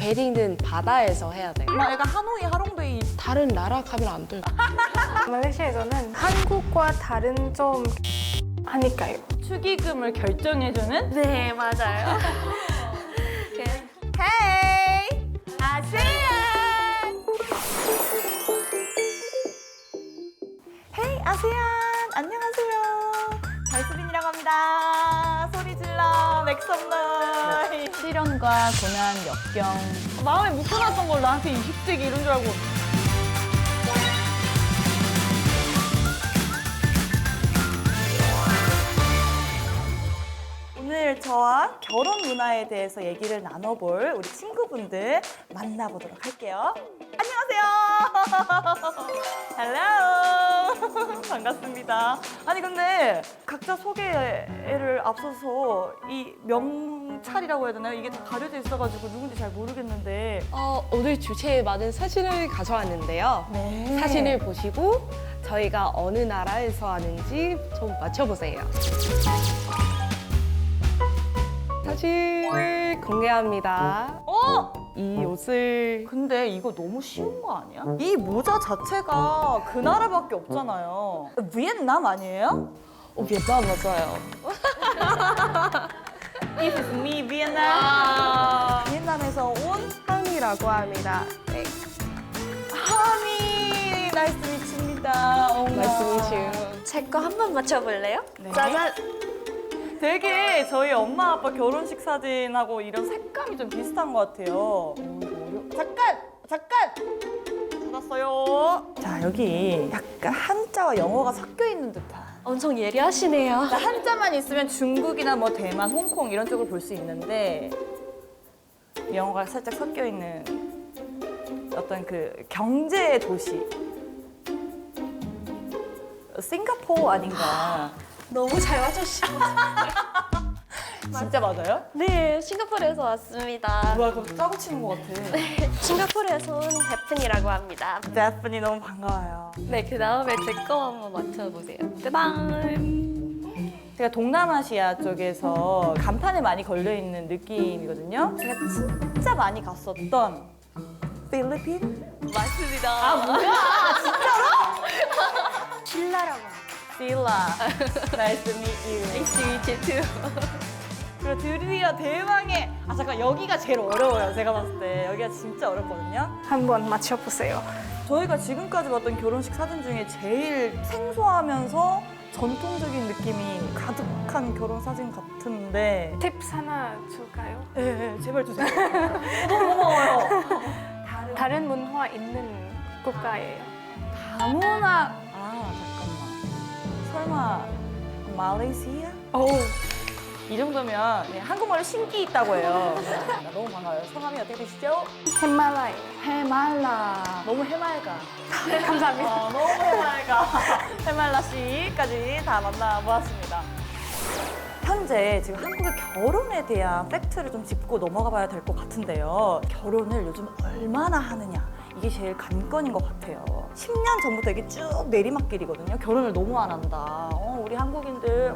웨딩은 바다에서 해야 돼요. 막 약간 하노이, 하롱베이. 다른 나라 가면 안 돼요. 말레이시아에서는 한국과 다른 점 하니까요. 축의금을 결정해주는? 네, 맞아요. 헤이! 아세안! 헤이, 아세안! 안녕하세요. 달수빈이라고 합니다. 소리 질러, 맥섬너이. 시련과 고난, 역경. 마음에 묶어놨던 걸 나한테 20세기 이런 줄 알고. 오늘 저와 결혼 문화에 대해서 얘기를 나눠볼 우리 친구분들 만나보도록 할게요. 안녕하세요. 헬로. 반갑습니다. 아니 근데 각자 소개를 앞서서 이 명찰이라고 해야 되나요? 이게 다 가려져 있어가지고 누군지 잘 모르겠는데. 오늘 주제에 맞은 사진을 가져왔는데요. 네. 사진을 보시고 저희가 어느 나라에서 하는지 좀 맞춰보세요. 사진을 공개합니다. 이 옷을 근데 이거 너무 쉬운 거 아니야? 이 모자 자체가 그 나라밖에 없잖아요. 비엔남 아니에요? 베트남 맞아요. This is me, 비엔남. 비엔남에서 온 항이라고 합니다. 네. 하미. 나이스 미칩니다. 말씀이시요. 제 거 한 번 맞춰볼래요? 네. 짜잔! 되게 저희 엄마 아빠 결혼식 사진하고 이런 색감이 좀 비슷한 것 같아요. 잠깐! 찾았어요. 자, 여기 약간 한자와 영어가 섞여 있는 듯한. 엄청 예리하시네요. 한자만 있으면 중국이나 뭐 대만, 홍콩 이런 쪽을 볼 수 있는데 영어가 살짝 섞여 있는 어떤 그 경제의 도시. 싱가포르 아닌가. 너무 잘 맞추시고. 진짜 맞아요? 네, 싱가포르에서 왔습니다. 뭐야, 그거 짜고 치는 것 같아. 싱가포르에서 온 데프니라고 합니다. 데프니 너무 반가워요. 네, 그 다음에 제 거 한번 맞춰보세요. 짜잔! 제가 동남아시아 쪽에서 간판에 많이 걸려있는 느낌이거든요. 제가 진짜 많이 갔었던 필리핀? 맞습니다. 아, 뭐야? 신라라고 합니다. 필라. Nice to meet you. Nice to meet you too. 그리고 드디어 대망의 잠깐 여기가 제일 어려워요. 제가 봤을 때 여기가 진짜 어렵거든요. 한번 맞춰보세요. 저희가 지금까지 봤던 결혼식 사진 중에 제일 생소하면서 전통적인 느낌이 가득한 결혼 사진 같은데. 팁스 하나 줄까요? 네, 제발 주세요. 너무 고마워요. 다른 문화 있는 국가예요. 다문화. 잠깐만. 설마 말레이시아? 오, 이 정도면 네, 한국말로 신기 있다고 해요. 너무 반가워요. 성함이 어떻게 되시죠? 히말라야. 해말라. 너무 해맑아. 감사합니다. 너무 해맑아. 해말라 씨까지 다 만나보았습니다. 현재 지금 한국의 결혼에 대한 팩트를 좀 짚고 넘어가 봐야 될 것 같은데요. 결혼을 요즘 얼마나 하느냐. 이게 제일 관건인 것 같아요. 10년 전부터 이게 쭉 내리막길이거든요. 결혼을 너무 안 한다. 우리 한국인들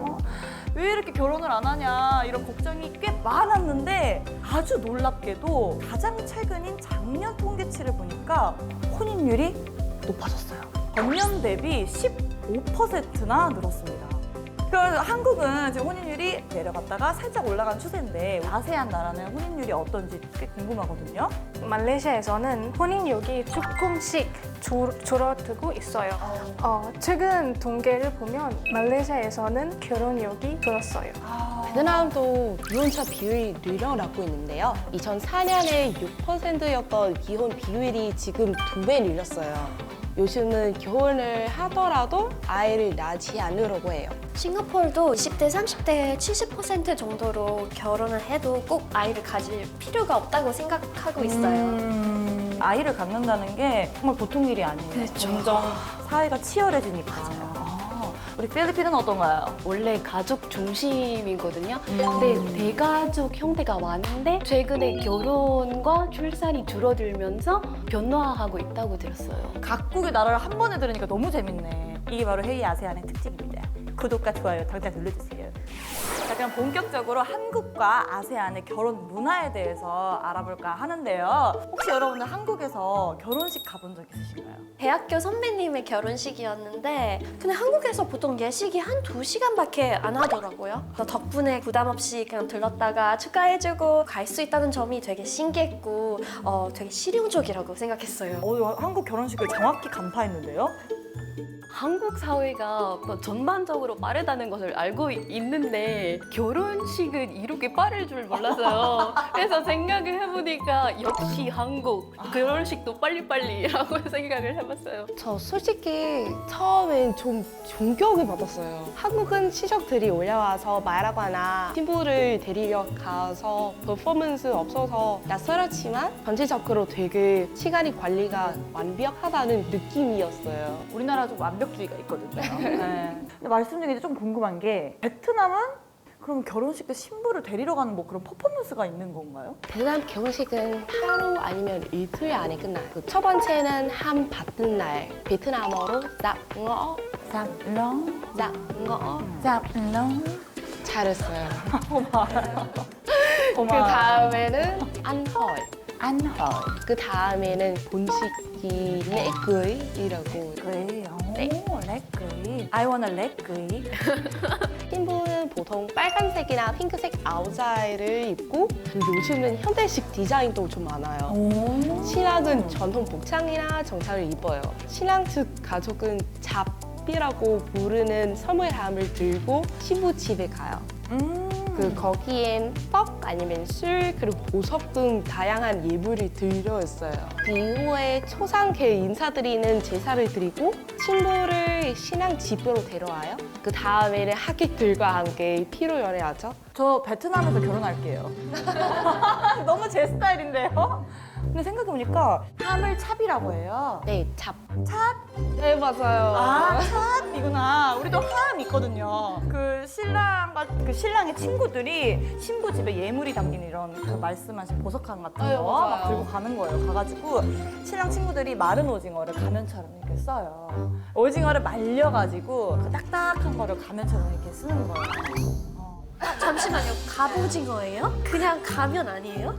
왜 이렇게 결혼을 안 하냐 이런 걱정이 꽤 많았는데 아주 놀랍게도 가장 최근인 작년 통계치를 보니까 혼인율이 높아졌어요. 전년 대비 15%나 늘었습니다. 그래서 한국은 지금 혼인율이 내려갔다가 살짝 올라간 추세인데 아세안 나라는 혼인율이 어떤지 꽤 궁금하거든요. 말레이시아에서는 혼인율이 조금씩 줄어들고 있어요. 최근 통계를 보면 말레이시아에서는 결혼율이 줄었어요. 베트남도 이혼차 비율이 늘어나고 있는데요. 2004년에 6%였던 이혼 비율이 지금 2배 늘렸어요. 요즘은 결혼을 하더라도 아이를 낳지 않으려고 해요. 싱가포르도 20대, 30대 70% 정도로 결혼을 해도 꼭 아이를 가질 필요가 없다고 생각하고 있어요. 아이를 갖는다는 게 정말 보통 일이 아니에요. 그렇죠. 점점 사회가 치열해지니까. 우리 필리핀은 어떤가요? 원래 가족 중심이거든요. 근데 대가족 형태가 많은데 최근에 결혼과 출산이 줄어들면서 변화하고 있다고 들었어요. 각국의 나라를 한 번에 들으니까 너무 재밌네. 이게 바로 헤이 아세안의 특징입니다. 구독과 좋아요 당장 눌러주세요. 자, 그냥 본격적으로 한국과 아세안의 결혼 문화에 대해서 알아볼까 하는데요. 혹시 여러분들 한국에서 결혼식 가본 적 있으신가요? 대학교 선배님의 결혼식이었는데 근데 한국에서 보통 예식이 한 2시간밖에 안 하더라고요. 그래서 덕분에 부담 없이 그냥 들렀다가 축하해주고 갈 수 있다는 점이 되게 신기했고 되게 실용적이라고 생각했어요. 한국 결혼식을 정확히 간파했는데요. 한국 사회가 뭐 전반적으로 빠르다는 것을 알고 있는데 결혼식은 이렇게 빠를 줄 몰랐어요. 그래서 생각을 해보니까 역시 한국 결혼식도 빨리빨리라고 생각을 해봤어요. 저 솔직히 처음엔 좀 충격을 받았어요. 한국은 친척들이 올라와서 말하거나 신부를 데리러 가서 퍼포먼스 없어서 낯설었지만 전체적으로 되게 시간이 관리가 완벽하다는 느낌이었어요. 우리나라 좀 완벽주의가 있거든요. 네. 근데 말씀 중에 좀 궁금한 게 베트남은 그럼 결혼식 때 신부를 데리러 가는 뭐 그런 퍼포먼스가 있는 건가요? 베트남 결혼식은 하루 아니면 이틀 안에 끝나요. 첫 번째는 한 받는 날 베트남어로 zapngõ, 짭렁, zapngõ 짭렁. 잘했어요. 그 고마워요. 다음에는 안헐, 안헐. 그 다음에는 본식이 레cư이라고. 그래요. 네. 렉그이. I wanna 렉그이. 신부는 보통 빨간색이나 핑크색 아우자이를 입고 요즘은 현대식 디자인도 좀 많아요. 신랑은 전통 복장이나 정장을 입어요. 신랑 측 가족은 잡비라고 부르는 선물함을 들고 신부 집에 가요. 거기엔 떡 아니면 술 그리고 보석 등 다양한 예물이 들어있어요. 그 이후에 초상계 인사드리는 제사를 드리고 신부를 신랑 집으로 데려와요. 그 다음에는 하객들과 함께 피로 연애하죠. 저 베트남에서 결혼할게요. 너무 제 스타일인데요? 근데 생각해보니까 함을 찹이라고 해요. 네, 잡. 찹? 네, 맞아요. 아, 찹이구나. 우리도 함 있거든요. 그 신랑과 그 신랑의 친구들이 신부 집에 예물이 담긴 이런 그 말씀하신 보석함 같은 네, 거 맞아요. 막 들고 가는 거예요. 가가지고 신랑 친구들이 마른 오징어를 가면처럼 이렇게 써요. 오징어를 말려가지고 그 딱딱한 거를 가면처럼 이렇게 쓰는 거예요. 잠시만요. 갑오징어예요? 그냥 가면 아니에요?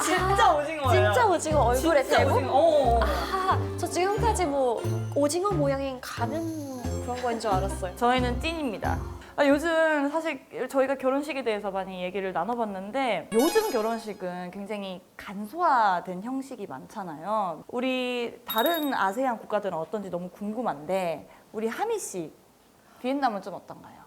진짜 오징어예요. 진짜 오징어 얼굴에 진짜 대고? 오징어. 어. 아, 저 지금까지 뭐 오징어 모양인 가면 그런 거인 줄 알았어요. 저희는 찐입니다. 요즘 사실 저희가 결혼식에 대해서 많이 얘기를 나눠봤는데 요즘 결혼식은 굉장히 간소화된 형식이 많잖아요. 우리 다른 아세안 국가들은 어떤지 너무 궁금한데 우리 하미 씨, 비엔남은 좀 어떤가요?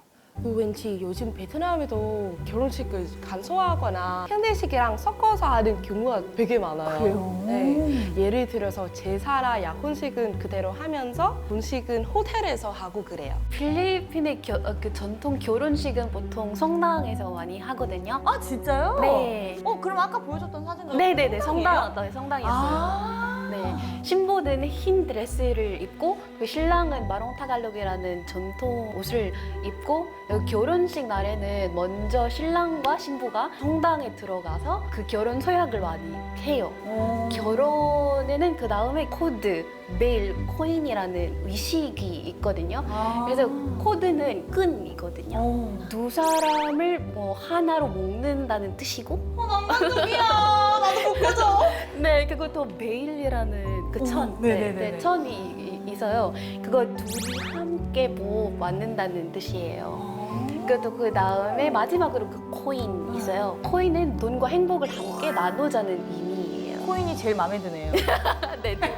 왠지 요즘 베트남에도 결혼식을 간소화하거나 현대식이랑 섞어서 하는 경우가 되게 많아요. 네. 예를 들어서 제사나 약혼식은 그대로 하면서 본식은 호텔에서 하고 그래요. 필리핀의 그 전통 결혼식은 보통 성당에서 많이 하거든요. 아 진짜요? 네. 그럼 아까 보여줬던 사진도 네네네, 성당이에요? 성당이었어요. 아. 네, 신부는 흰 드레스를 입고 그 신랑은 마롱 타갈록이라는 전통 옷을 입고 결혼식 날에는 먼저 신랑과 신부가 성당에 들어가서 그 결혼 서약을 많이 해요. 결혼에는 그 다음에 코드, 베일, 코인이라는 의식이 있거든요. 그래서 코드는 끈이거든요. 두 사람을 뭐 하나로 묶는다는 뜻이고 낭만적이야. 나도 못 보죠. 네, 그것도 베일이라는 그 천, 네네네네. 천이 있어요. 그거 둘이 함께 뭐 맞는다는 뜻이에요. 그것도 그 다음에 마지막으로 그 코인 있어요. 코인은 돈과 행복을 함께 나누자는 의미예요. 코인이 제일 마음에 드네요. 네, 네.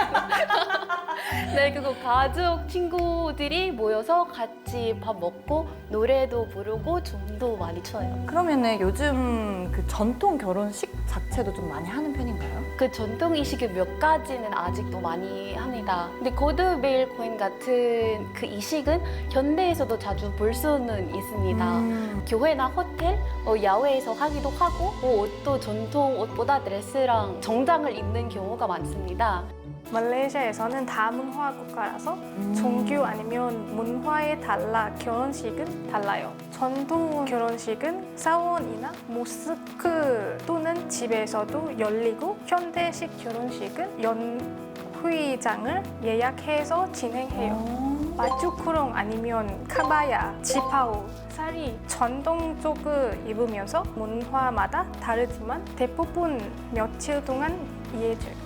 네, 그리고 가족, 친구들이 모여서 같이 밥 먹고 노래도 부르고 춤도 많이 춰요. 그러면은 요즘 그 전통 결혼식 자체도 좀 많이 하는 편인가요? 그 전통 이식의 몇 가지는 아직도 많이 합니다. 근데 고드베일 코인 같은 그 이식은 현대에서도 자주 볼 수는 있습니다. 교회나 호텔, 야외에서 하기도 하고 옷도 전통 옷보다 드레스랑 정장을 입는 경우가 많습니다. 말레이시아에서는 다문화 국가라서 종교 아니면 문화에 따라 결혼식은 달라요. 전통 결혼식은 사원이나 모스크 또는 집에서도 열리고 현대식 결혼식은 연회장을 예약해서 진행해요. 마주크롱 아니면 카바야, 지파오, 쌀이 전통적을 입으면서 문화마다 다르지만 대부분 며칠 동안 이해돼요.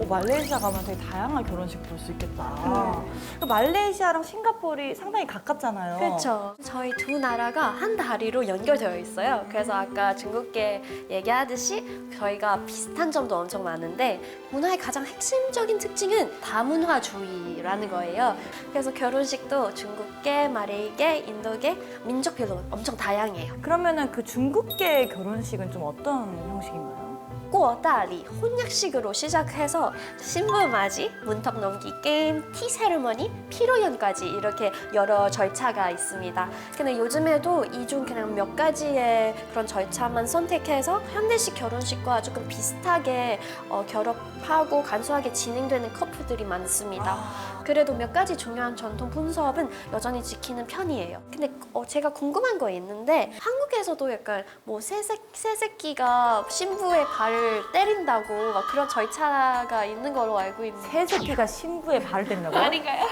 말레이시아 가면 되게 다양한 결혼식 볼 수 있겠다. 말레이시아랑 싱가포르이 상당히 가깝잖아요. 그렇죠. 저희 두 나라가 한 다리로 연결되어 있어요. 그래서 아까 중국계 얘기하듯이 저희가 비슷한 점도 엄청 많은데 문화의 가장 핵심적인 특징은 다문화주의라는 거예요. 그래서 결혼식도 중국계, 마레이계, 인도계, 민족별로 엄청 다양해요. 그러면은 그 중국계 결혼식은 좀 어떤 형식인가요? 꼬다리 혼약식으로 시작해서 신부 맞이, 문턱 넘기 게임, 티 세리머니, 피로연까지 이렇게 여러 절차가 있습니다. 근데 요즘에도 이 중 그냥 몇 가지의 그런 절차만 선택해서 현대식 결혼식과 조금 비슷하게 결합하고 간소하게 진행되는 커플들이 많습니다. 그래도 몇 가지 중요한 전통 풍습은 여전히 지키는 편이에요. 근데 제가 궁금한 거 있는데 한국에서도 약간 뭐 새새끼가 신부의 발을 때린다고 막 그런 절차가 있는 걸로 알고 있는데 새새끼가 신부의 발을 댄다고요? 아닌가요?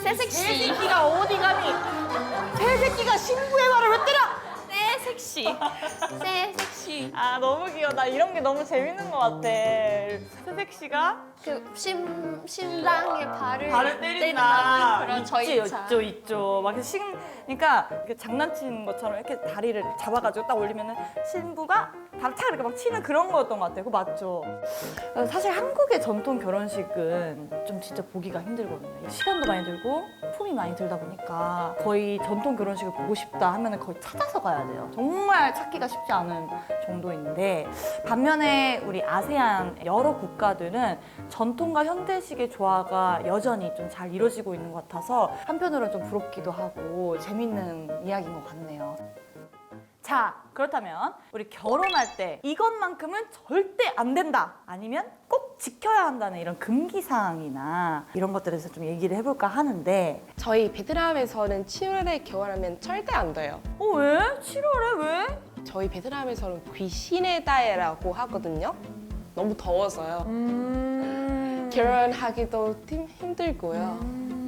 새색시. 새새끼가 어디 감히 새새끼가 신부의 발을 왜 때려? 새색시. 새색시. 아 너무 귀여워. 나 이런 게 너무 재밌는 것 같아. 새색시가 그 신랑의 발을 발을 때린다. 그런 절차. 있죠. 막 그러니까 이렇게 장난치는 것처럼 이렇게 다리를 잡아가지고 딱 올리면은 신부가 발을 탁 이렇게 막 치는 그런 거였던 것 같아요. 그거 맞죠? 사실 한국의 전통 결혼식은 좀 진짜 보기가 힘들거든요. 시간도 많이 들고 품이 많이 들다 보니까 거의 전통 결혼식을 보고 싶다 하면은 거의 찾아서 가야 돼요. 정말 찾기가 쉽지 않은 정도인데 반면에 우리 아세안 여러 국가들은 전통과 현대식의 조화가 여전히 좀 잘 이루어지고 있는 것 같아서 한편으로는 좀 부럽기도 하고 재밌는 이야기인 것 같네요. 자, 그렇다면 우리 결혼할 때 이것만큼은 절대 안 된다 아니면 꼭 지켜야 한다는 이런 금기사항이나 이런 것들에 대해서 좀 얘기를 해볼까 하는데 저희 베트남에서는 7월에 결혼하면 절대 안 돼요. 왜? 7월에 왜? 저희 베트남에서는 귀신의 달이라고 하거든요. 너무 더워서요. 결혼하기도 힘들고요.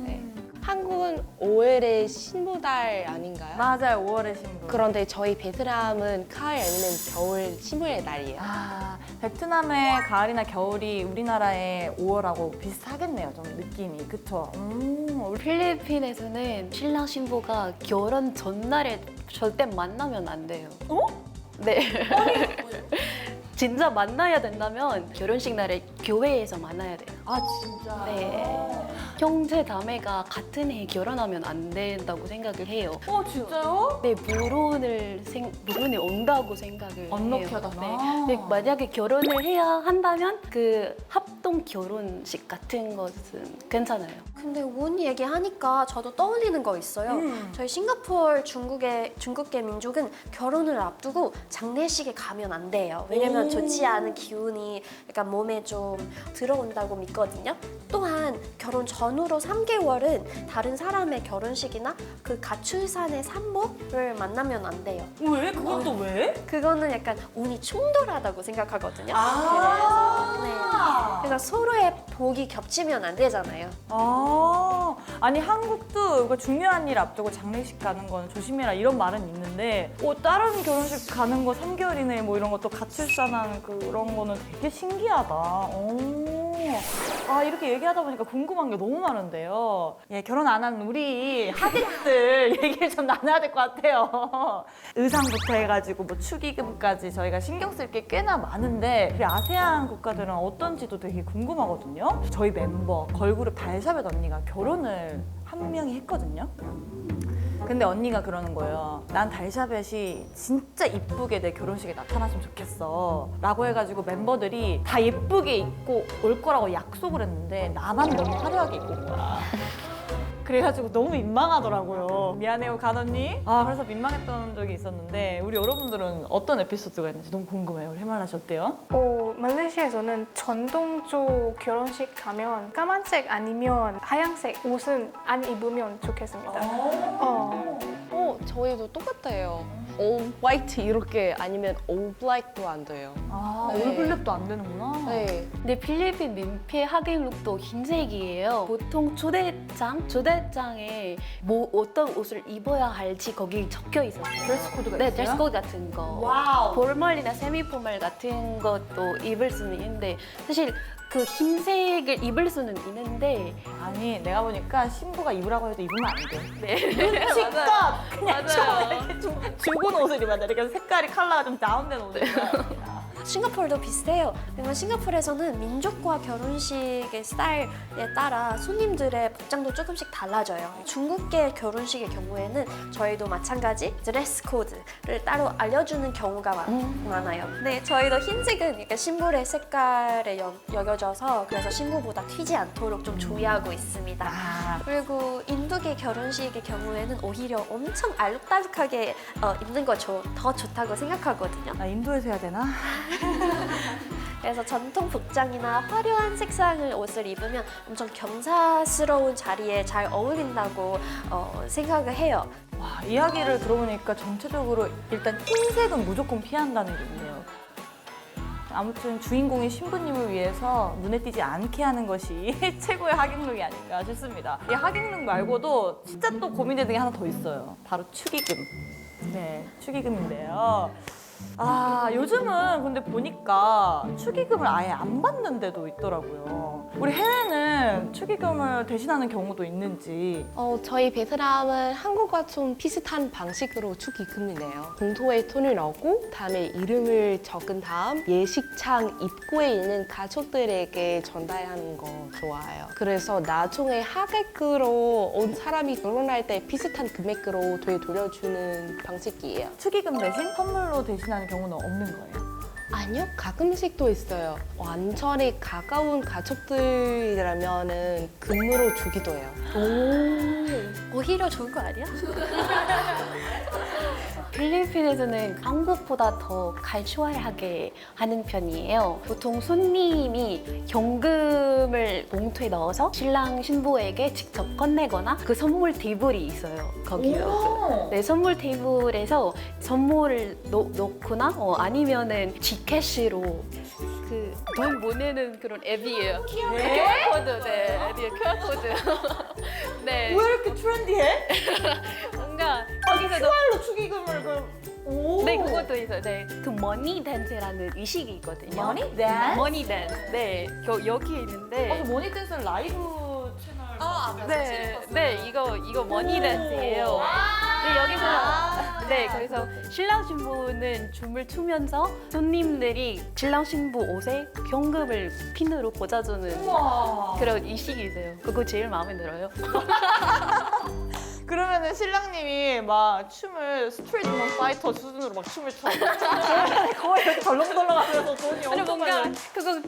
네. 한국은 5월에 신부달 아닌가요? 맞아요, 5월의 신부. 그런데 저희 베트남은 가을 아니면 겨울 신부의 날이에요. 베트남의 가을이나 겨울이 우리나라의 5월하고 비슷하겠네요, 좀 느낌이. 그쵸? 필리핀에서는 신랑 신부가 결혼 전날에 절대 만나면 안 돼요. 네. 진짜 만나야 된다면 결혼식 날에 교회에서 만나야 돼요. 진짜? 네. 형제 자매가 같은 해에 결혼하면 안 된다고 생각을 해요. 진짜요? 네, 물론이 온다고 생각을 해요. 언럭키하다. 네, 만약에 결혼을 해야 한다면 그 합동 결혼식 같은 것은 괜찮아요. 근데 운 얘기하니까 저도 떠올리는 거 있어요. 저희 싱가포르 중국계 민족은 결혼을 앞두고 장례식에 가면 안 돼요. 왜냐면 좋지 않은 기운이 약간 몸에 좀 들어온다고 믿거든요. 또한 결혼 전후로 3개월은 다른 사람의 결혼식이나 그 가출산의 산모를 만나면 안 돼요. 왜? 그건 또 왜? 그거는 약간 운이 충돌하다고 생각하거든요. 그래서 서로의 복이 겹치면 안 되잖아요. 아니 한국도 이거 중요한 일 앞두고 장례식 가는 건 조심해라 이런 말은 있는데 다른 결혼식 가는 거 3개월 이내에 뭐 이런 것도 가출산하는 그런 거는 되게 신기하다. 이렇게 얘기하다 보니까 궁금한 게 너무 많은데요. 결혼 안 한 우리 하객들 얘기를 좀 나눠야 될 것 같아요. 의상부터 해가지고 뭐 축의금까지 저희가 신경 쓸 게 꽤나 많은데 우리 아세안 국가들은 어떤지도 되게 궁금하거든요. 저희 멤버 걸그룹 달샤벳 언니가 결혼을 한 명이 했거든요. 근데 언니가 그러는 거예요. 난 달샤벳이 진짜 이쁘게 내 결혼식에 나타났으면 좋겠어 라고 해가지고 멤버들이 다 예쁘게 입고 올 거라고 약속을 했는데 나만 너무 화려하게 입고 온 거야. 그래가지고 너무 민망하더라고요. 미안해요, 간 언니. 그래서 민망했던 적이 있었는데 우리 여러분들은 어떤 에피소드가 있는지 너무 궁금해요. 우리 해말라 씨 어때요? 말레이시아에서는 전통적 결혼식 가면 까만색 아니면 하얀색 옷은 안 입으면 좋겠습니다. 저희도 똑같아요. all white 이렇게 아니면 all black도 안 돼요. 아, 네. 올블랙도 안 되는구나. 네. 근데 필리핀 민폐 하객룩도 흰색이에요. 보통 초대장에 뭐 어떤 옷을 입어야 할지 거기 적혀 있어요. 드레스 코드가 네, 있어요? 드레스 코드 같은 거. 와우. 포멀이나 세미 포멀 같은 것도 입을 수는 있는데 사실 그 흰색을 입을 수는 있는데 아니, 내가 보니까 신부가 입으라고 해도 입으면 안 돼. 네. 눈치껏 그냥 맞아요. 이렇게 죽은 옷을 입어야 돼. 이렇게 색깔이 컬러가 좀 다운된 옷을 입어야 됩니다. 싱가포르도 비슷해요. 왜냐면 싱가포르에서는 민족과 결혼식의 스타일에 따라 손님들의 복장도 조금씩 달라져요. 중국계 결혼식의 경우에는 저희도 마찬가지 드레스 코드를 따로 알려주는 경우가 많아요. 네, 저희도 흰색은 약간 신부의 색깔에 여겨져서 그래서 신부보다 튀지 않도록 좀 주의하고 있습니다. 아, 그리고 인도계 결혼식의 경우에는 오히려 엄청 알록달록하게 입는 거 더 좋다고 생각하거든요. 나 인도에서 해야 되나? 그래서 전통 복장이나 화려한 색상의 옷을 입으면 엄청 경사스러운 자리에 잘 어울린다고 생각을 해요. 와, 이야기를 들어보니까 전체적으로 일단 흰색은 무조건 피한다는 게 있네요. 아무튼 주인공인 신부님을 위해서 눈에 띄지 않게 하는 것이 최고의 하객룩이 아닌가 싶습니다. 이 하객룩 말고도 진짜 또 고민되는 게 하나 더 있어요. 바로 축의금. 네, 축의금인데요. 아, 요즘은 근데 보니까 축의금을 아예 안 받는 데도 있더라고요. 우리 해외는 축의금을 대신하는 경우도 있는지. 저희 베트남은 한국과 좀 비슷한 방식으로 축의금을 내요. 봉투에 돈을 넣고 다음에 이름을 적은 다음 예식장 입구에 있는 가족들에게 전달하는 거 좋아해요. 그래서 나중에 하객으로 온 사람이 결혼할 때 비슷한 금액으로 되돌려주는 방식이에요. 축의금 대신 선물로 대신하는 경우는 없는 거예요. 아니요, 가끔씩 또 있어요. 완전히 가까운 가족들이라면은 금으로 주기도 해요. 오히려 좋은 거 아니야? 필리핀에서는 한국보다 더 갈수화하게 하는 편이에요. 보통 손님이 현금을 봉투에 넣어서 신랑 신부에게 직접 건네거나 그 선물 테이블이 있어요. 거기요. 네, 선물 테이블에서 선물을 놓거나 아니면은 지캐시로 그 돈 보내는 그런 앱이에요. QR 코드, 네, 앱이에요. QR 코드. 네, 왜 이렇게 트렌디해? 뭔가 거기서 QR로 축의금을 오. 네, 그것도 있어요. 네, 그 머니 댄스라는 의식이 있거든요. 머니 댄스? 머니 댄스. 네, 여기 있는데. 모니 댄스 라이브 채널. 네, 이거 머니 댄스예요. 네, 여기서 네, 그래서 신랑 신부는 춤을 추면서 손님들이 신랑 신부 옷에 현금을 핀으로 꽂아주는 우와. 그런 의식이 있어요. 그거 제일 마음에 들어요. 그러면은 신랑님이 막 춤을 스트리트먼 파이터 수준으로 막 춤을 춰. 거의 이렇게 덜렁덜렁하면서 돈이 아니 엄청 뭔가 많이.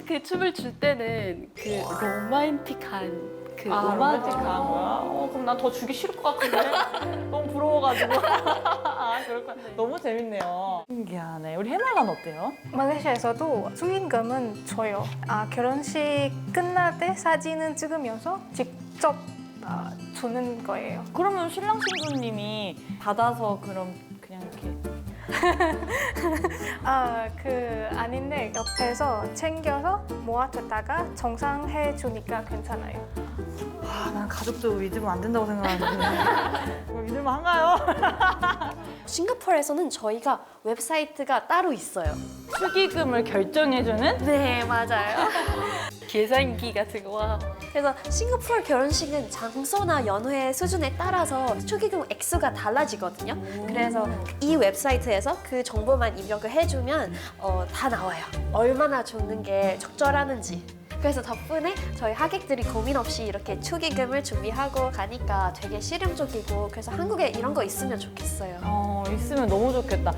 그 춤을 출 때는 그 로맨틱한 그 로man틱한 거야? 그럼 난 더 주기 싫을 것 같은데? 너무 부러워가지고. 아, 그렇구나. 너무 재밌네요. 신기하네. 우리 해말란 어때요? 말레이시아에서도 축의금은 줘요. 결혼식 끝날 때 사진은 찍으면서 직접 주는 거예요. 그러면 신랑 신부님이 받아서 그럼 그냥 이렇게. 아닌데 옆에서 챙겨서 모아뒀다가 정상해 주니까 괜찮아요. 아, 난 가족도 믿으면 안 된다고 생각하는데. 그거 믿을만 한가요? 싱가포르에서는 저희가 웹사이트가 따로 있어요. 축의금을 결정해주는? 네, 맞아요. 계산기 같은 거. 와. 그래서 싱가포르 결혼식은 장소나 연회 수준에 따라서 축의금 액수가 달라지거든요. 그래서 이 웹사이트에서 그 정보만 입력을 해주면 다 나와요. 얼마나 주는 게 적절하는지. 그래서 덕분에 저희 하객들이 고민 없이 이렇게 축의금을 준비하고 가니까 되게 실용적이고 그래서 한국에 이런 거 있으면 좋겠어요. 있으면 너무 좋겠다.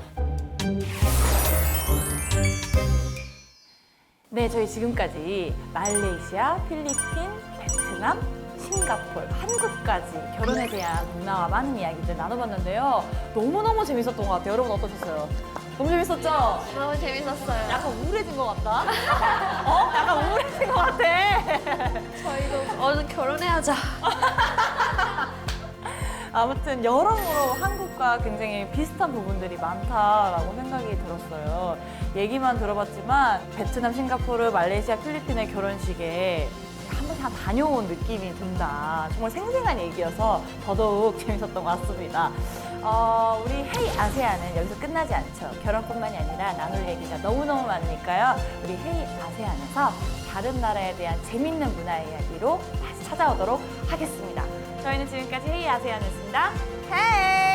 네, 저희 지금까지 말레이시아, 필리핀, 베트남, 싱가포르, 한국까지 결혼에 대한 문화와 많은 이야기들 나눠봤는데요. 너무너무 재밌었던 것 같아요. 여러분 어떠셨어요? 너무 재밌었죠? 너무 재밌었어요. 약간 우울해진 것 같다? 약간 우울해진 것 같아. 저희도 얼른 결혼해야죠. 아무튼 여러모로 한국과 굉장히 비슷한 부분들이 많다라고 생각이 들었어요. 얘기만 들어봤지만 베트남, 싱가포르, 말레이시아, 필리핀의 결혼식에 한 번씩 다녀온 느낌이 든다. 정말 생생한 얘기여서 더더욱 재밌었던 것 같습니다. 우리 헤이 아세안은 여기서 끝나지 않죠. 결혼뿐만이 아니라 나눌 얘기가 너무너무 많으니까요. 우리 헤이 아세안에서 다른 나라에 대한 재밌는 문화 이야기로 다시 찾아오도록 하겠습니다. 저희는 지금까지 헤이 아세안이었습니다. 헤이!